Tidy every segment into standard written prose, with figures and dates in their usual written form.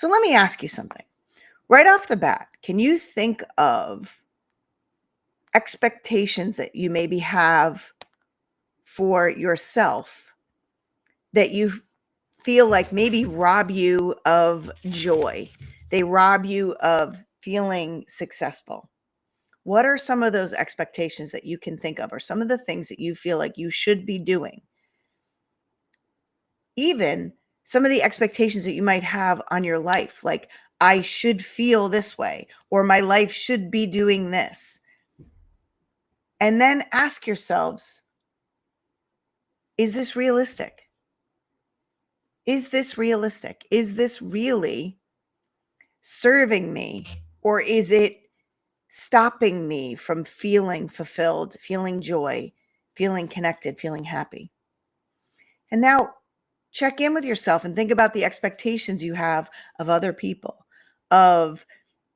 So let me ask you something. Right off the bat, can you think of expectations that you maybe have for yourself that you feel like maybe rob you of joy? They rob you of feeling successful. What are some of those expectations that you can think of, or some of the things that you feel like you should be doing? Even some of the expectations that you might have on your life, like, I should feel this way, or my life should be doing this. And then ask yourselves, is this realistic? Is this realistic? Is this really serving me? Or is it stopping me from feeling fulfilled, feeling joy, feeling connected, feeling happy? And now check in with yourself and think about the expectations you have of other people, of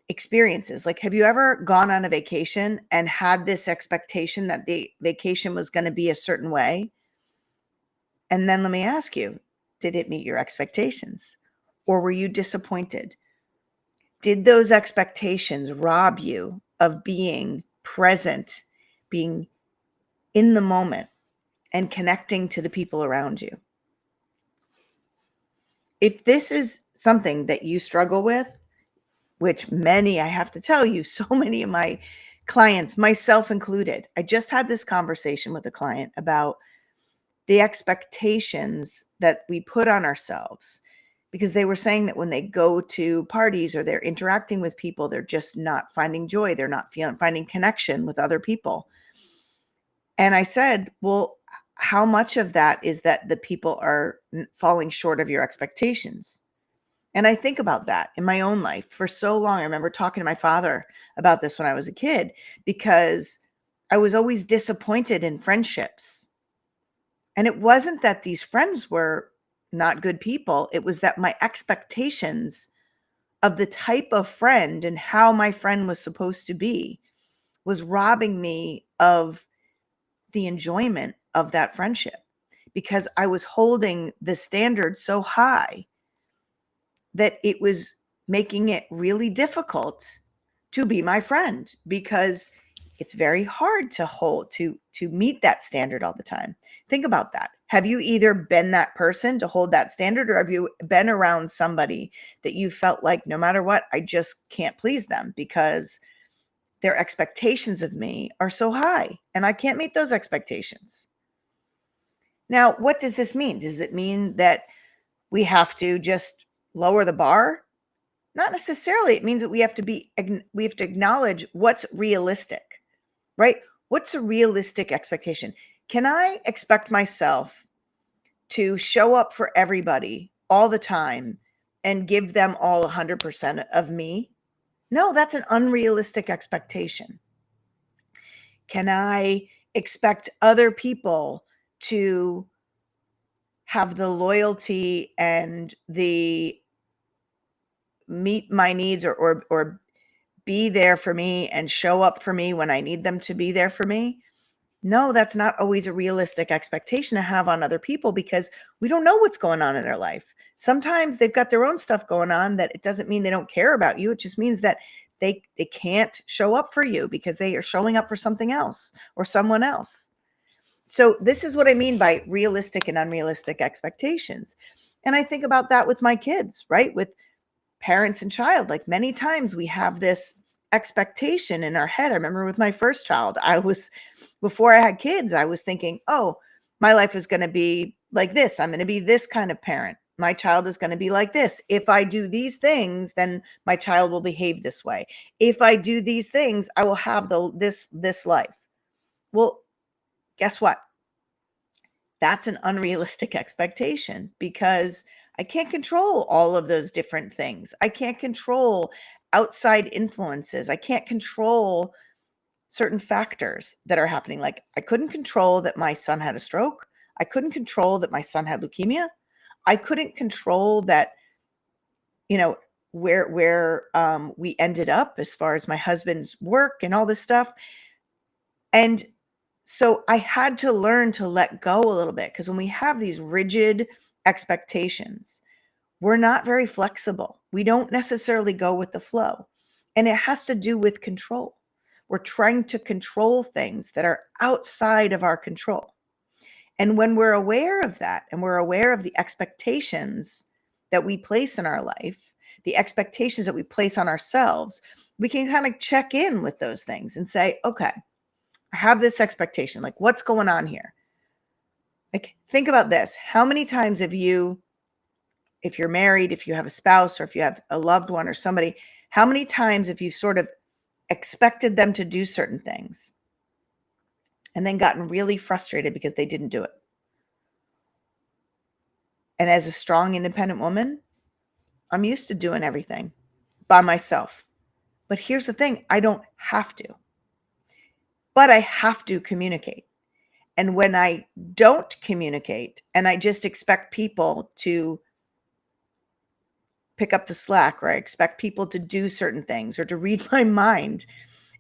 experiences. Like, have you ever gone on a vacation and had this expectation that the vacation was going to be a certain way? And then let me ask you, did it meet your expectations? Or were you disappointed? Did those expectations rob you of being present, being in the moment, and connecting to the people around you? If this is something that you struggle with, which many, I have to tell you, so many of my clients, myself included, I just had this conversation with a client about the expectations that we put on ourselves, because they were saying that when they go to parties or they're interacting with people, they're just not finding joy. They're not finding connection with other people. And I said, well, how much of that is that the people are falling short of your expectations? And I think about that in my own life for so long. I remember talking to my father about this when I was a kid, because I was always disappointed in friendships. And it wasn't that these friends were not good people. It was that my expectations of the type of friend and how my friend was supposed to be was robbing me of the enjoyment of that friendship, because I was holding the standard so high that it was making it really difficult to be my friend, because it's very hard to meet that standard all the time. Think about that. Have you either been that person to hold that standard, or have you been around somebody that you felt like no matter what, I just can't please them because their expectations of me are so high and I can't meet those expectations? Now, what does this mean? Does it mean that we have to just lower the bar? Not necessarily. It means that we have to acknowledge what's realistic, right? What's a realistic expectation? Can I expect myself to show up for everybody all the time and give them all 100% of me? No, that's an unrealistic expectation. Can I expect other people to have the loyalty and the meet my needs, or be there for me and show up for me when I need them to be there for me? No, that's not always a realistic expectation to have on other people, because we don't know what's going on in their life. Sometimes they've got their own stuff going on. That it doesn't mean they don't care about you. It just means that they can't show up for you because they are showing up for something else or someone else. So this is what I mean by realistic and unrealistic expectations. And I think about that with my kids, right? With parents and child. Like, many times we have this expectation in our head. I remember with my first child, before I had kids, I was thinking, oh, my life is going to be like this. I'm going to be this kind of parent. My child is going to be like this. If I do these things, then my child will behave this way. If I do these things, I will have this life. Well, guess what? That's an unrealistic expectation, because I can't control all of those different things. I can't control outside influences. I can't control certain factors that are happening. Like, I couldn't control that my son had a stroke. I couldn't control that my son had leukemia. I couldn't control that, where we ended up as far as my husband's work and all this stuff. And so I had to learn to let go a little bit, because when we have these rigid expectations, we're not very flexible. We don't necessarily go with the flow. And it has to do with control. We're trying to control things that are outside of our control. And when we're aware of that and we're aware of the expectations that we place in our life, the expectations that we place on ourselves, we can kind of check in with those things and say, okay, I have this expectation. Like, what's going on here? Like, think about this. How many times have you, if you're married, if you have a spouse, or if you have a loved one or somebody, how many times have you sort of expected them to do certain things and then gotten really frustrated because they didn't do it? And as a strong, independent woman, I'm used to doing everything by myself. But here's the thing, I don't have to, but I have to communicate. And when I don't communicate and I just expect people to pick up the slack, or I expect people to do certain things or to read my mind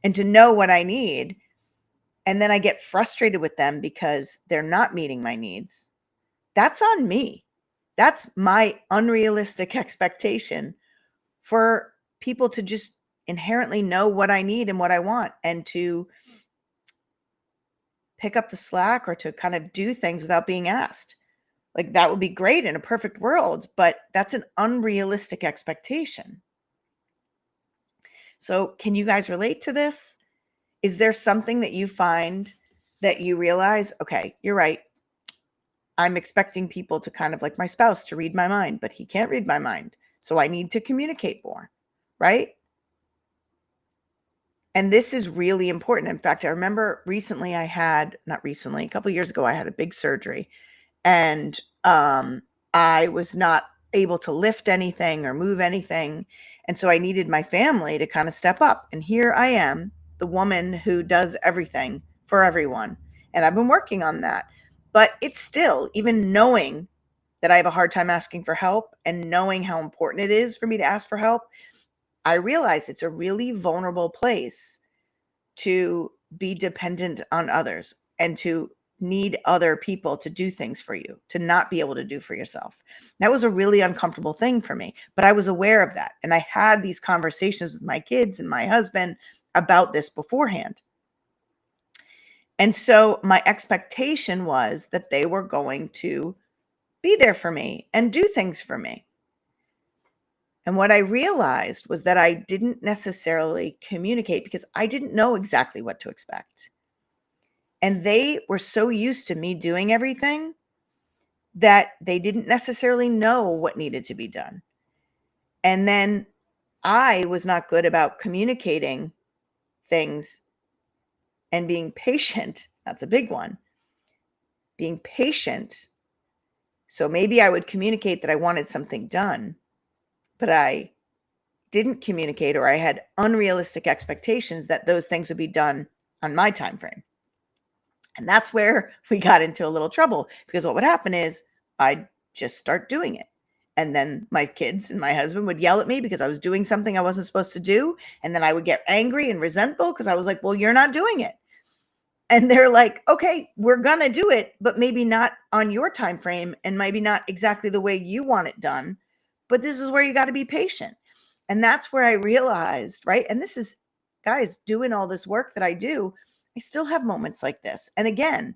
and to know what I need, and then I get frustrated with them because they're not meeting my needs, that's on me. That's my unrealistic expectation for people to just inherently know what I need and what I want, and to pick up the slack or to kind of do things without being asked. Like, that would be great in a perfect world, but that's an unrealistic expectation. So, can you guys relate to this? Is there something that you find that you realize, okay, you're right. I'm expecting people to kind of, like my spouse, to read my mind, but he can't read my mind. So I need to communicate more, right? And this is really important. In fact, I remember recently not recently, a couple of years ago, I had a big surgery, and I was not able to lift anything or move anything. And so I needed my family to kind of step up. And here I am, the woman who does everything for everyone. And I've been working on that. But it's still, even knowing that I have a hard time asking for help and knowing how important it is for me to ask for help, I realize it's a really vulnerable place to be dependent on others and to need other people to do things for you, to not be able to do for yourself. That was a really uncomfortable thing for me, but I was aware of that. And I had these conversations with my kids and my husband about this beforehand. And so my expectation was that they were going to be there for me and do things for me. And what I realized was that I didn't necessarily communicate because I didn't know exactly what to expect. And they were so used to me doing everything that they didn't necessarily know what needed to be done. And then I was not good about communicating things and being patient. That's a big one. Being patient. So maybe I would communicate that I wanted something done, but I didn't communicate, or I had unrealistic expectations that those things would be done on my time frame. And that's where we got into a little trouble, because what would happen is I'd just start doing it. And then my kids and my husband would yell at me because I was doing something I wasn't supposed to do. And then I would get angry and resentful because I was like, well, you're not doing it. And they're like, okay, we're going to do it, but maybe not on your time frame and maybe not exactly the way you want it done. But this is where you got to be patient. And that's where I realized, right? And this is, guys, doing all this work that I do, I still have moments like this. And again,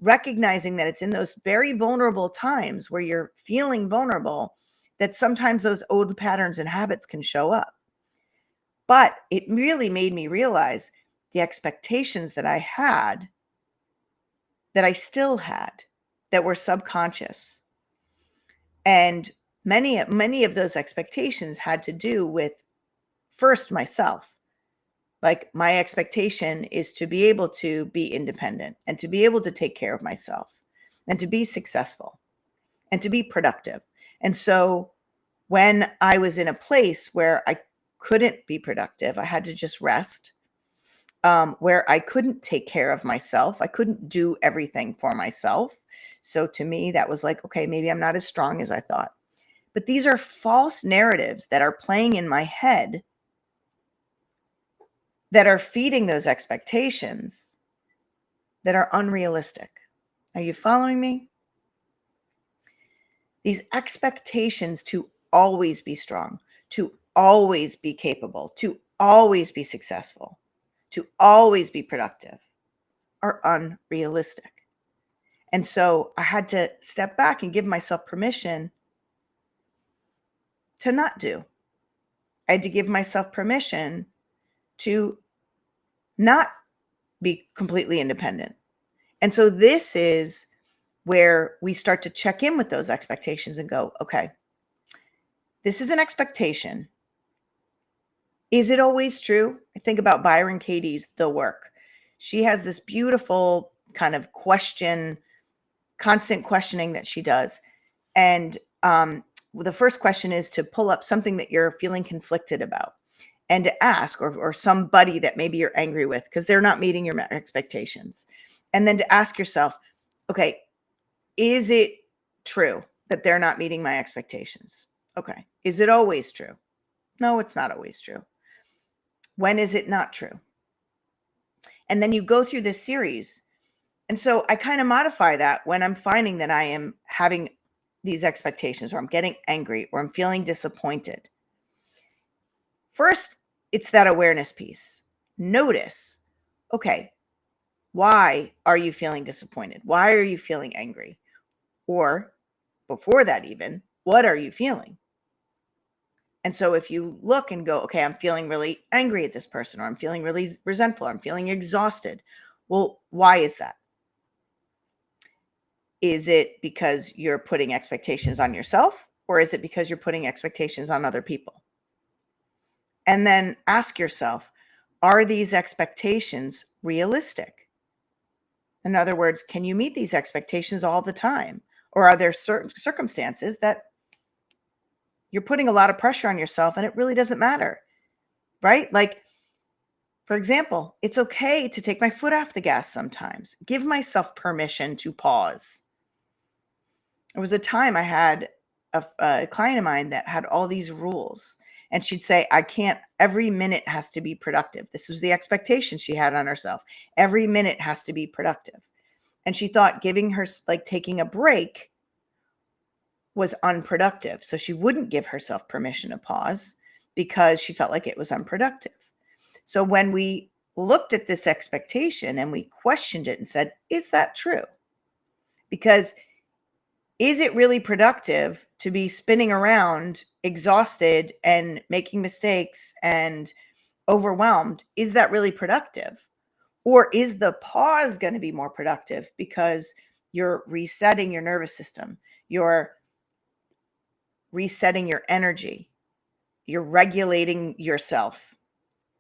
recognizing that it's in those very vulnerable times where you're feeling vulnerable that sometimes those old patterns and habits can show up. But it really made me realize the expectations that I had, that I still had, that were subconscious. And many of those expectations had to do with, first, myself. Like, my expectation is to be able to be independent and to be able to take care of myself and to be successful and to be productive. And so when I was in a place where I couldn't be productive, I had to just rest, where I couldn't take care of myself. I couldn't do everything for myself. So to me, that was like, okay, maybe I'm not as strong as I thought. But these are false narratives that are playing in my head that are feeding those expectations that are unrealistic. Are you following me? These expectations to always be strong, to always be capable, to always be successful, to always be productive are unrealistic. And so I had to step back and give myself permission to not do. I had to give myself permission to not be completely independent. And so this is where we start to check in with those expectations and go, okay, this is an expectation. Is it always true? I think about Byron Katie's The Work. She has this beautiful kind of constant questioning that she does. And the first question is to pull up something that you're feeling conflicted about and to ask, or somebody that maybe you're angry with because they're not meeting your expectations. And then to ask yourself, okay, is it true that they're not meeting my expectations? Okay. Is it always true? No, it's not always true. When is it not true? And then you go through this series. And so I kind of modify that when I'm finding that I am having these expectations, or I'm getting angry, or I'm feeling disappointed. First, it's that awareness piece. Notice, okay, why are you feeling disappointed? Why are you feeling angry? Or before that, even, what are you feeling? And so if you look and go, okay, I'm feeling really angry at this person, or I'm feeling really resentful, or I'm feeling exhausted. Well, why is that? Is it because you're putting expectations on yourself, or is it because you're putting expectations on other people? And then ask yourself, are these expectations realistic? In other words, can you meet these expectations all the time? Or are there certain circumstances that you're putting a lot of pressure on yourself and it really doesn't matter, right? Like, for example, it's okay to take my foot off the gas sometimes. Give myself permission to pause. There was a time I had a client of mine that had all these rules, and she'd say, I can't, every minute has to be productive. This was the expectation she had on herself. Every minute has to be productive. And she thought giving her, like taking a break, was unproductive. So she wouldn't give herself permission to pause because she felt like it was unproductive. So when we looked at this expectation and we questioned it and said, is that true? Because is it really productive to be spinning around exhausted and making mistakes and overwhelmed? Is that really productive? Or is the pause going to be more productive because you're resetting your nervous system? You're resetting your energy. You're regulating yourself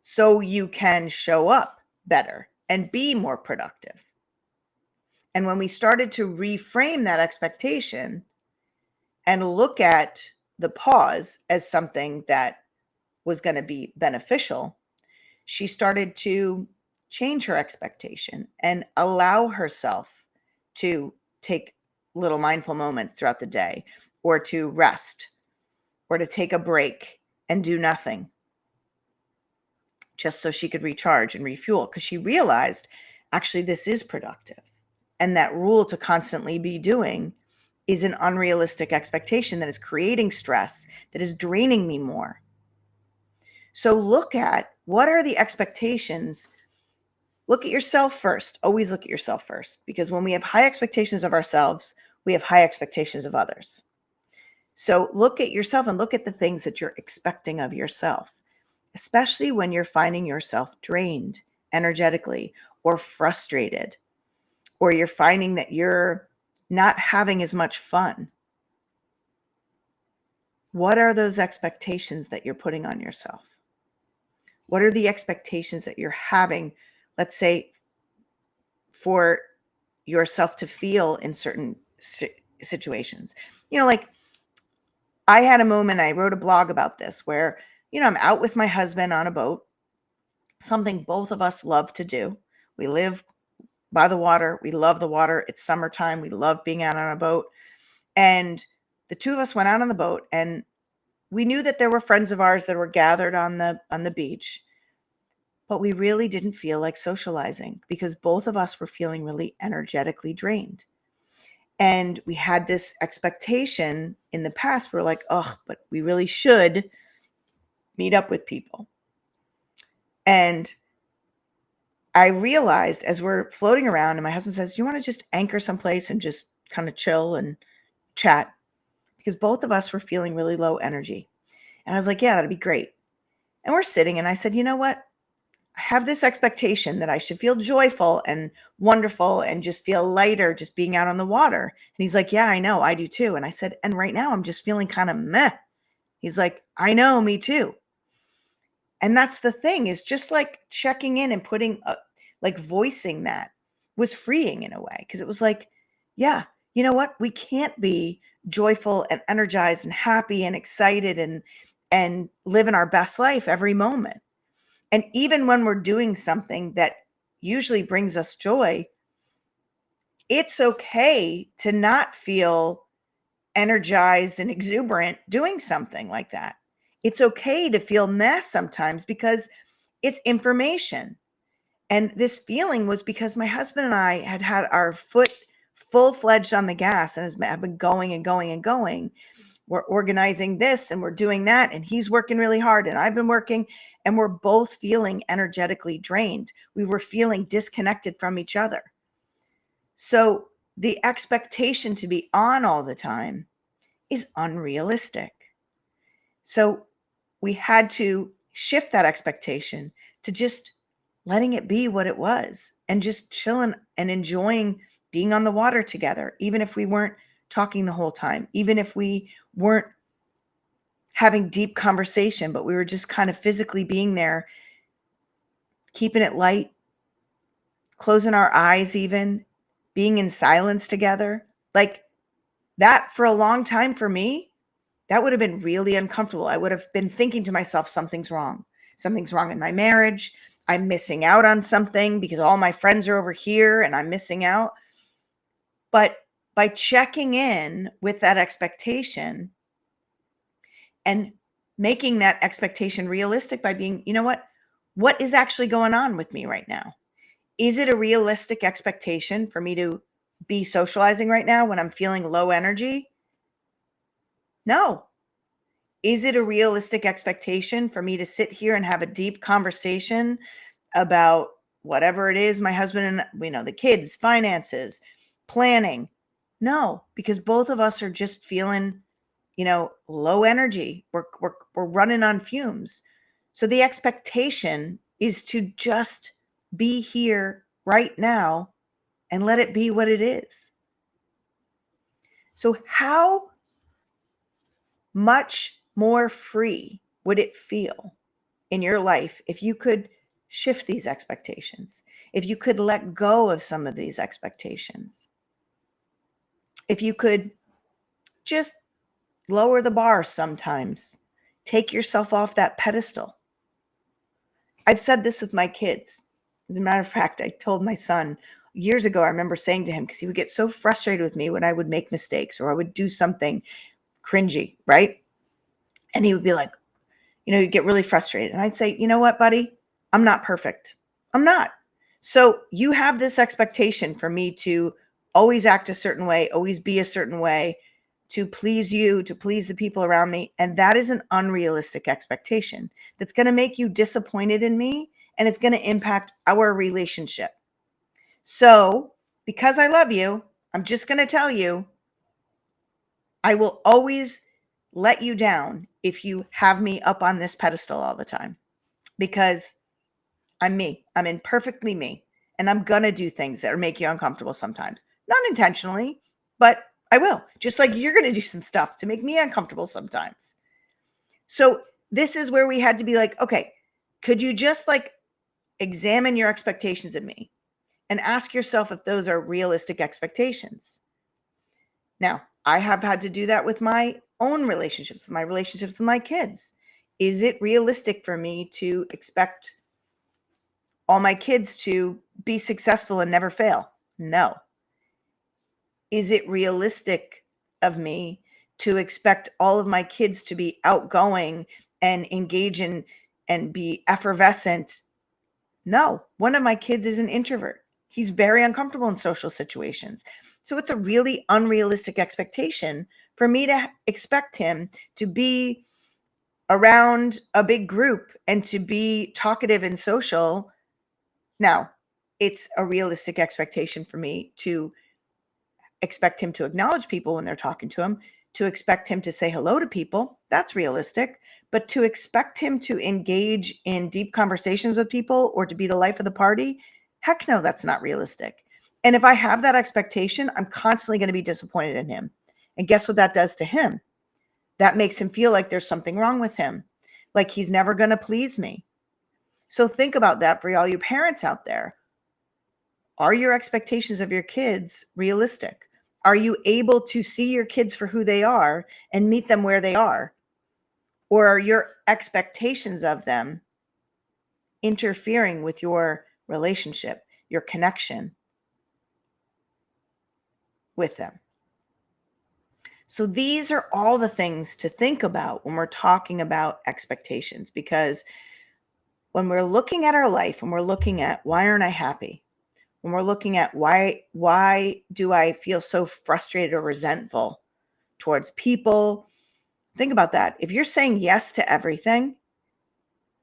so you can show up better and be more productive. And when we started to reframe that expectation and look at the pause as something that was going to be beneficial, she started to change her expectation and allow herself to take little mindful moments throughout the day, or to rest, or to take a break and do nothing, just so she could recharge and refuel, because she realized actually this is productive. And that rule to constantly be doing is an unrealistic expectation that is creating stress, that is draining me more. So look at, what are the expectations? Look at yourself first. Always look at yourself first, because when we have high expectations of ourselves, we have high expectations of others. So look at yourself and look at the things that you're expecting of yourself, especially when you're finding yourself drained energetically, or frustrated, or you're finding that you're not having as much fun. What are those expectations that you're putting on yourself? What are the expectations that you're having, let's say, for yourself to feel in certain situations? Like, I had a moment, I wrote a blog about this, where, I'm out with my husband on a boat, something both of us love to do. We live by the water. We love the water. It's summertime. We love being out on a boat. And the two of us went out on the boat, and we knew that there were friends of ours that were gathered on the beach, but we really didn't feel like socializing because both of us were feeling really energetically drained. And we had this expectation in the past. We're like, oh, but we really should meet up with people. And I realized as we're floating around and my husband says, "Do you want to just anchor someplace and just kind of chill and chat?" Because both of us were feeling really low energy. And I was like, "Yeah, that'd be great." And we're sitting and I said, "You know what? I have this expectation that I should feel joyful and wonderful and just feel lighter just being out on the water." And he's like, "Yeah, I know. I do too." And I said, "And right now I'm just feeling kind of meh." He's like, "I know, me too." And that's the thing is just like checking in and putting like voicing that was freeing in a way because it was like, yeah, you know what? We can't be joyful and energized and happy and excited and living our best life every moment. And even when we're doing something that usually brings us joy, it's okay to not feel energized and exuberant doing something like that. It's okay to feel meh sometimes because it's information. And this feeling was because my husband and I had had our foot full-fledged on the gas and have been going and going and going. We're organizing this and we're doing that, and he's working really hard, and I've been working, and we're both feeling energetically drained. We were feeling disconnected from each other. So the expectation to be on all the time is unrealistic. So we had to shift that expectation to just letting it be what it was and just chilling and enjoying being on the water together, even if we weren't talking the whole time, even if we weren't having deep conversation, but we were just kind of physically being there, keeping it light, closing our eyes, even being in silence together. Like that for a long time for me, that would have been really uncomfortable. I would have been thinking to myself, something's wrong. Something's wrong in my marriage. I'm missing out on something because all my friends are over here and I'm missing out. But by checking in with that expectation and making that expectation realistic by being, you know what is actually going on with me right now? Is it a realistic expectation for me to be socializing right now when I'm feeling low energy? No. Is it a realistic expectation for me to sit here and have a deep conversation about whatever it is my husband and the kids, finances, planning? No, because both of us are just feeling, low energy. We're running on fumes. So the expectation is to just be here right now and let it be what it is. So how much more free would it feel in your life if you could shift these expectations, if you could let go of some of these expectations, if you could just lower the bar sometimes, take yourself off that pedestal? I've said this with my kids. As a matter of fact, I told my son years ago, I remember saying to him, because he would get so frustrated with me when I would make mistakes or I would do something cringy, right? And he would be like, you'd get really frustrated. And I'd say, you know what, buddy? I'm not perfect. I'm not. So you have this expectation for me to always act a certain way, always be a certain way, to please you, to please the people around me. And that is an unrealistic expectation that's going to make you disappointed in me, and it's going to impact our relationship. So because I love you, I'm just going to tell you, I will always let you down if you have me up on this pedestal all the time, because I'm me. I'm imperfectly me. And I'm going to do things that make you uncomfortable sometimes. Not intentionally, but I will. Just like you're going to do some stuff to make me uncomfortable sometimes. So this is where we had to be like, okay, could you just like examine your expectations of me and ask yourself if those are realistic expectations? Now, I have had to do that with my own relationships, my relationships with my kids. Is it realistic for me to expect all my kids to be successful and never fail? No. Is it realistic of me to expect all of my kids to be outgoing and engage in and be effervescent? No. One of my kids is an introvert. He's very uncomfortable in social situations. So it's a really unrealistic expectation for me to expect him to be around a big group and to be talkative and social. Now, it's a realistic expectation for me to expect him to acknowledge people when they're talking to him, to expect him to say hello to people. That's realistic. But to expect him to engage in deep conversations with people or to be the life of the party, heck no, that's not realistic. And if I have that expectation, I'm constantly going to be disappointed in him. And guess what that does to him? That makes him feel like there's something wrong with him, like he's never going to please me. So think about that for all you parents out there. Are your expectations of your kids realistic? Are you able to see your kids for who they are and meet them where they are? Or are your expectations of them interfering with your relationship, your connection with them? So these are all the things to think about when we're talking about expectations, because when we're looking at our life, when we're looking at why aren't I happy? When we're looking at why do I feel so frustrated or resentful towards people? Think about that. If you're saying yes to everything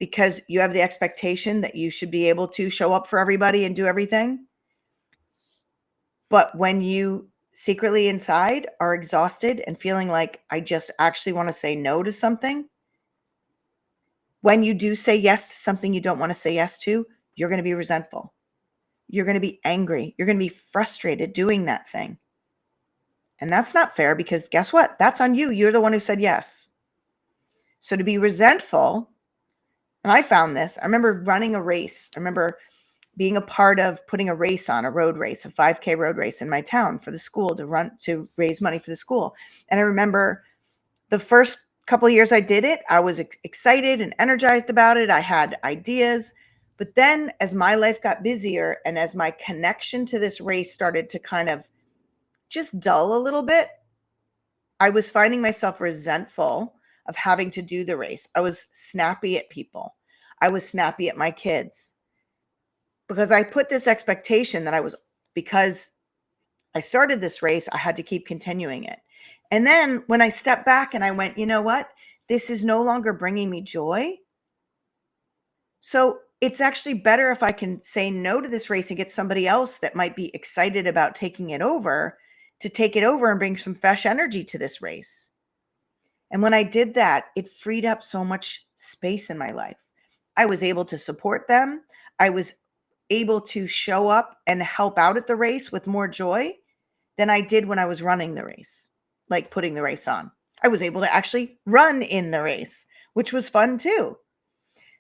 because you have the expectation that you should be able to show up for everybody and do everything, but when you secretly inside are exhausted and feeling like I just actually want to say no to something, when you do say yes to something you don't want to say yes to, you're going to be resentful. You're going to be angry. You're going to be frustrated doing that thing. And that's not fair, because guess what? That's on you. You're the one who said yes. So to be resentful, and I found this, I remember running a race. I remember being a part of putting a race on, a road race, a 5K road race in my town for the school to raise money for the school. And I remember the first couple of years I did it, I was excited and energized about it. I had ideas. But then as my life got busier and as my connection to this race started to kind of just dull a little bit, I was finding myself resentful of having to do the race. I was snappy at people. I was snappy at my kids because I put this expectation that because I started this race, I had to keep continuing it. And then when I stepped back and I went, you know what? This is no longer bringing me joy. So it's actually better if I can say no to this race and get somebody else that might be excited about taking it over to take it over and bring some fresh energy to this race. And when I did that, it freed up so much space in my life. I was able to support them. I was able to show up and help out at the race with more joy than I did when I was running the race, like putting the race on. I was able to actually run in the race, which was fun too.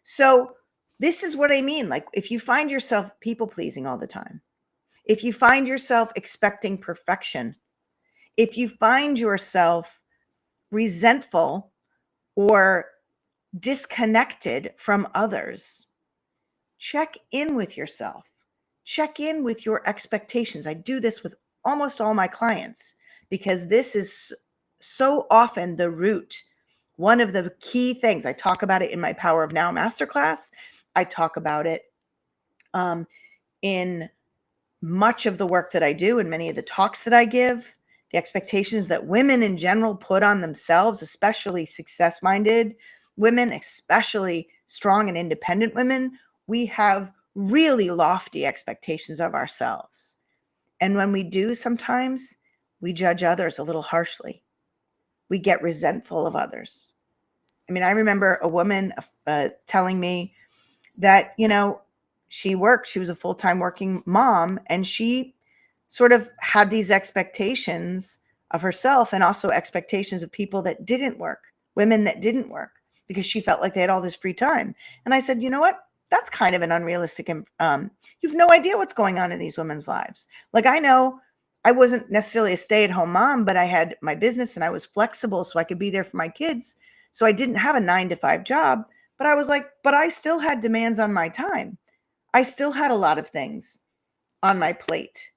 So this is what I mean. Like, if you find yourself people pleasing all the time, if you find yourself expecting perfection, if you find yourself resentful or disconnected from others, check in with yourself. Check in with your expectations. I do this with almost all my clients because this is so often the root. One of the key things, I talk about it in my Power of Now masterclass. I talk about it in much of the work that I do and many of the talks that I give. The expectations that women in general put on themselves, especially success-minded women, especially strong and independent women, we have really lofty expectations of ourselves. And when we do, sometimes we judge others a little harshly. We get resentful of others. I mean, I remember a woman telling me that, she was a full-time working mom, and she sort of had these expectations of herself and also expectations of people that didn't work, women that didn't work, because she felt like they had all this free time. And I said, you know what? That's kind of an unrealistic, you've no idea what's going on in these women's lives. Like, I know I wasn't necessarily a stay-at-home mom, but I had my business and I was flexible so I could be there for my kids. So I didn't have a 9-to-5 job, but I was like, but I still had demands on my time. I still had a lot of things on my plate.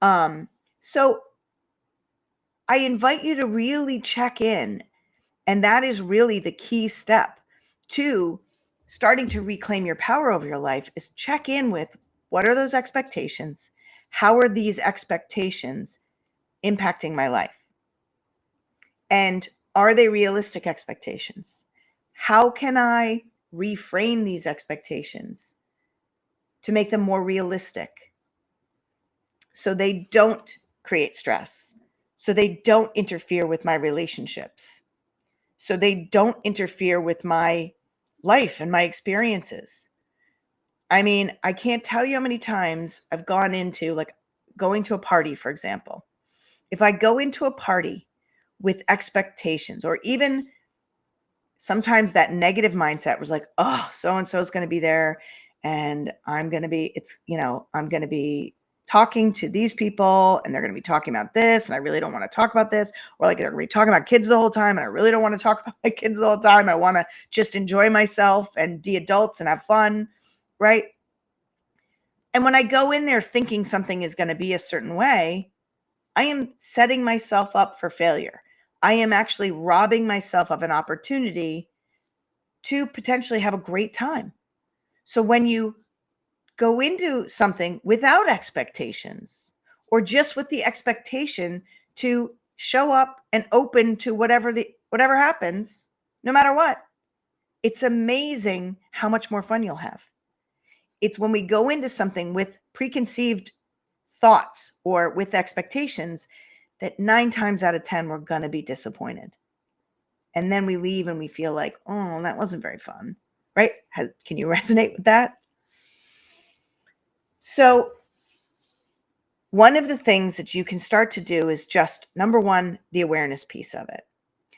So I invite you to really check in. And that is really the key step to starting to reclaim your power over your life, is check in with, what are those expectations? How are these expectations impacting my life? And are they realistic expectations? How can I reframe these expectations to make them more realistic so they don't create stress, so they don't interfere with my relationships, so they don't interfere with my life and my experiences? I mean, I can't tell you how many times I've gone into, like, going to a party, for example. If I go into a party with expectations, or even sometimes that negative mindset was like, oh, so and so is going to be there, and I'm going to be, I'm going to be talking to these people, and they're going to be talking about this, and I really don't want to talk about this. Or like, they're going to be talking about kids the whole time, and I really don't want to talk about my kids the whole time. I want to just enjoy myself and be adults and have fun, right? And when I go in there thinking something is going to be a certain way, I am setting myself up for failure. I am actually robbing myself of an opportunity to potentially have a great time. So when you go into something without expectations, or just with the expectation to show up and open to whatever happens, no matter what, it's amazing how much more fun you'll have. It's when we go into something with preconceived thoughts or with expectations that 9 times out of 10 we're going to be disappointed. And then we leave and we feel like, oh, that wasn't very fun, right? Can you resonate with that? So one of the things that you can start to do is just, number one, the awareness piece of it.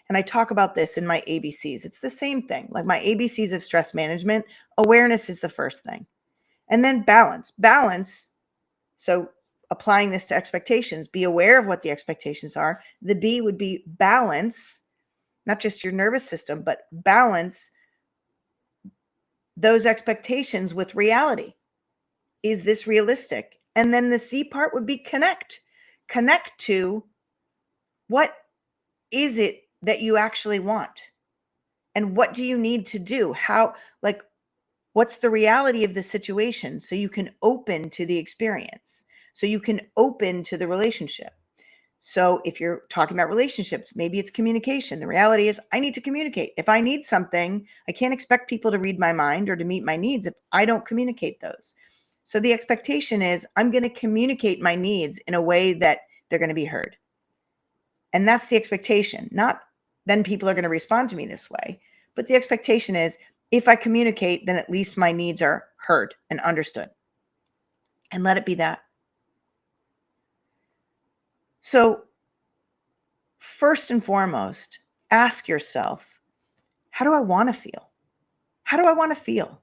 And I talk about this in my ABCs. It's the same thing. Like my ABCs of stress management, awareness is the first thing. And then balance. Balance. So applying this to expectations, be aware of what the expectations are. The B would be balance, not just your nervous system, but balance those expectations with reality. Is this realistic? And then the C part would be connect. Connect to, what is it that you actually want? And what do you need to do? What's the reality of the situation so you can open to the experience, so you can open to the relationship? So if you're talking about relationships, maybe it's communication. The reality is I need to communicate. If I need something, I can't expect people to read my mind or to meet my needs if I don't communicate those. So the expectation is I'm going to communicate my needs in a way that they're going to be heard. And that's the expectation. Not then people are going to respond to me this way. But the expectation is if I communicate, then at least my needs are heard and understood. And let it be that. So first and foremost, ask yourself, how do I want to feel? How do I want to feel?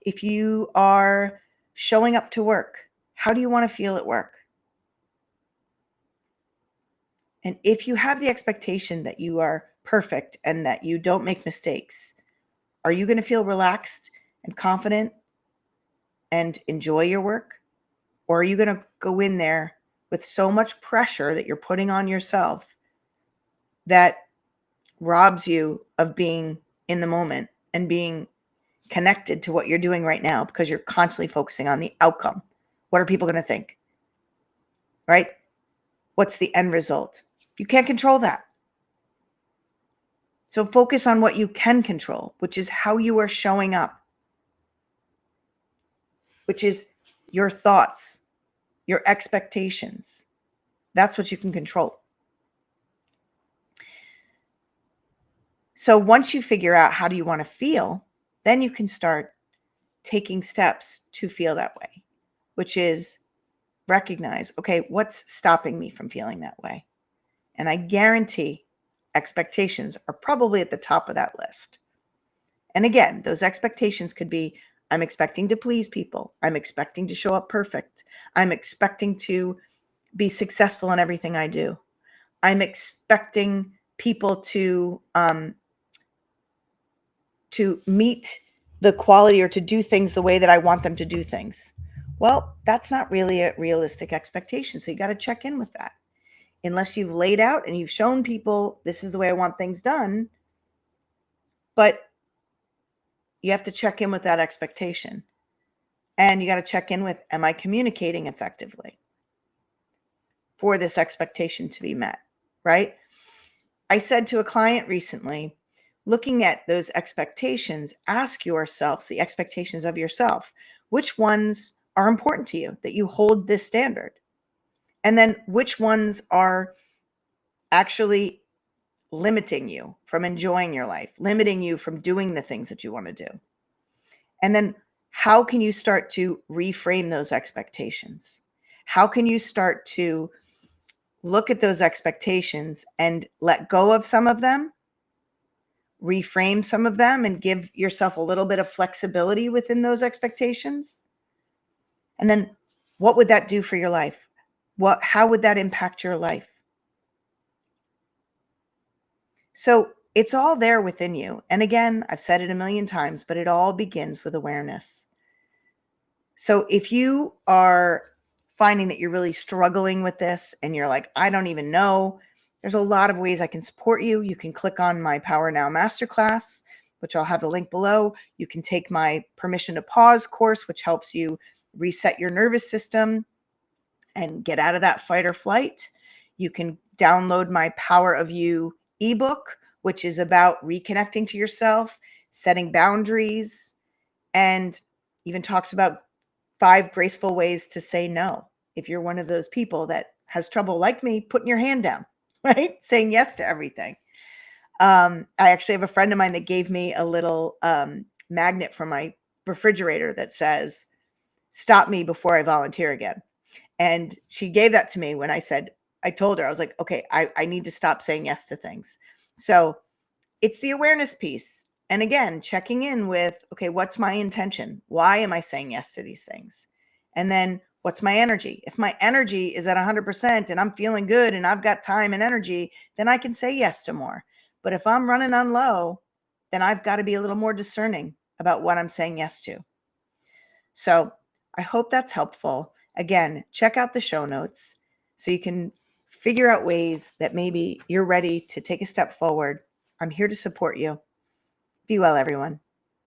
If you are showing up to work, how do you want to feel at work? And if you have the expectation that you are perfect and that you don't make mistakes, are you going to feel relaxed and confident and enjoy your work? Or are you going to go in there with so much pressure that you're putting on yourself that robs you of being in the moment and being connected to what you're doing right now because you're constantly focusing on the outcome? What are people going to think? Right? What's the end result? You can't control that. So focus on what you can control, which is how you are showing up, which is your thoughts, your expectations. That's what you can control. So once you figure out how do you want to feel, then you can start taking steps to feel that way, which is recognize, okay, what's stopping me from feeling that way? And I guarantee expectations are probably at the top of that list. And again, those expectations could be, I'm expecting to please people. I'm expecting to show up perfect. I'm expecting to be successful in everything I do. I'm expecting people to meet the quality or to do things the way that I want them to do things. Well, that's not really a realistic expectation. So you got to check in with that. Unless you've laid out and you've shown people this is the way I want things done, but you have to check in with that expectation. And you got to check in with, am I communicating effectively for this expectation to be met, right? I said to a client recently, looking at those expectations, ask yourselves the expectations of yourself. Which ones are important to you that you hold this standard? And then which ones are actually limiting you from enjoying your life, limiting you from doing the things that you want to do? And then how can you start to reframe those expectations? How can you start to look at those expectations and let go of some of them, reframe some of them, and give yourself a little bit of flexibility within those expectations? And then what would that do for your life? How would that impact your life? So it's all there within you. And again, I've said it a million times, but it all begins with awareness. So if you are finding that you're really struggling with this and you're like, I don't even know, there's a lot of ways I can support you. You can click on my Power Now Masterclass, which I'll have the link below. You can take my Permission to Pause course, which helps you reset your nervous system and get out of that fight or flight. You can download my Power of You ebook, which is about reconnecting to yourself, setting boundaries, and even talks about 5 graceful ways to say no. If you're one of those people that has trouble, like me, putting your hand down, right? Saying yes to everything. I actually have a friend of mine that gave me a little magnet from my refrigerator that says, "Stop me before I volunteer again." And she gave that to me when I told her, I was like, okay, I need to stop saying yes to things. So it's the awareness piece. And again, checking in with, okay, what's my intention? Why am I saying yes to these things? And then what's my energy? If my energy is at 100% and I'm feeling good and I've got time and energy, then I can say yes to more. But if I'm running on low, then I've got to be a little more discerning about what I'm saying yes to. So I hope that's helpful. Again, check out the show notes so you can figure out ways that maybe you're ready to take a step forward. I'm here to support you. Be well, everyone.